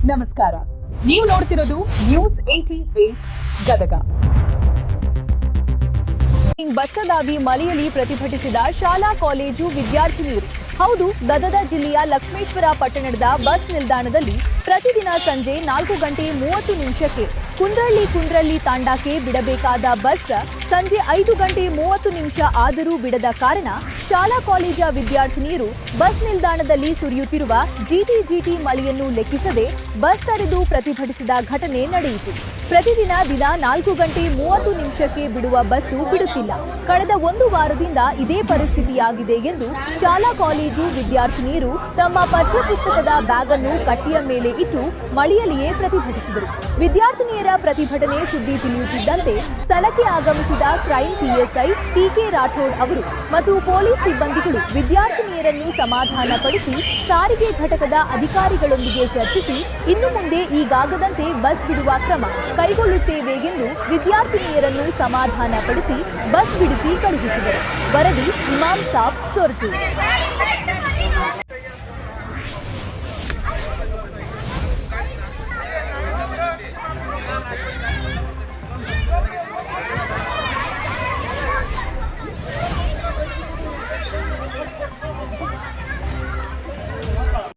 ನಮಸ್ಕಾರ, ನೀವು ನೋಡ್ತಿರೋದು ನ್ಯೂಸ್ 88 ಗದಗ. ಬಸ್ಸದಾಗಿ ಮಳೆಯಲ್ಲಿ ಪ್ರತಿಭಟಿಸಿದ ಶಾಲಾ ಕಾಲೇಜು ವಿದ್ಯಾರ್ಥಿನಿಯರು. ಹೌದು, ಗದಗ ಜಿಲ್ಲೆಯ ಲಕ್ಷ್ಮೇಶ್ವರ ಪಟ್ಟಣದ ಬಸ್ ನಿಲ್ದಾಣದಲ್ಲಿ ಪ್ರತಿದಿನ ಸಂಜೆ 4:30 ಕುಂದ್ರಳ್ಳಿ ತಾಂಡಾಕ್ಕೆ ಬಿಡಬೇಕಾದ ಬಸ್ ಸಂಜೆ 5:30 ಆದರೂ ಬಿಡದ ಕಾರಣ ಶಾಲಾ ಕಾಲೇಜ ವಿದ್ಯಾರ್ಥಿನಿಯರು ಬಸ್ ನಿಲ್ದಾಣದಲ್ಲಿ ಸುರಿಯುತ್ತಿರುವ ಜಿಟಿ ಮಳೆಯನ್ನು ಲೆಕ್ಕಿಸದೆ ಬಸ್ ತಡೆದು ಪ್ರತಿಭಟಿಸಿದ ಘಟನೆ ನಡೆಯಿತು. ಪ್ರತಿದಿನ 4:30 ಬಿಡುವ ಬಸ್ಸು ಬಿಡುತ್ತಿಲ್ಲ. ಕಳೆದ ಒಂದು ವಾರದಿಂದ ಇದೇ ಪರಿಸ್ಥಿತಿಯಾಗಿದೆ ಎಂದು ಶಾಲಾ ಕಾಲೇಜು ವಿದ್ಯಾರ್ಥಿನಿಯರು ತಮ್ಮ ಪಠ್ಯಪುಸ್ತಕದ ಬ್ಯಾಗ್ ಅನ್ನು ಕಟ್ಟಿಯ ಮೇಲೆ ಇಟ್ಟು ಮಳೆಯಲ್ಲಿಯೇ ಪ್ರತಿಭಟಿಸಿದರು. ವಿದ್ಯಾರ್ಥಿನಿಯರ ಪ್ರತಿಭಟನೆ ಸುದ್ದಿ ತಿಳಿಯುತ್ತಿದ್ದಂತೆ ಸ್ಥಳಕ್ಕೆ ಆಗಮಿಸಿದ ಕ್ರೈಂ ಪಿಎಸ್ಐ ಟಿಕೆ ರಾಠೋಡ್ ಅವರು ಮತ್ತು ಪೊಲೀಸ್ ಸಿಬ್ಬಂದಿಗಳು ವಿದ್ಯಾರ್ಥಿನಿಯರನ್ನು ಸಮಾಧಾನಪಡಿಸಿ ಸಾರಿಗೆ ಘಟಕದ ಅಧಿಕಾರಿಗಳೊಂದಿಗೆ ಚರ್ಚಿಸಿ ಇನ್ನು ಮುಂದೆ ಈಗಾಗದಂತೆ ಬಸ್ ಬಿಡುವ ಕ್ರಮ ಕೈಗೊಳ್ಳುತ್ತೇವೆ ಎಂದು ವಿದ್ಯಾರ್ಥಿನಿಯರನ್ನು ಸಮಾಧಾನಪಡಿಸಿ ಬಸ್ ಬಿಡಿಸಿ ಕಳುಹಿಸಿದರು. ವರದಿ ಇಮಾಮ್ ಸಾಬ್ ಸೊರಟು.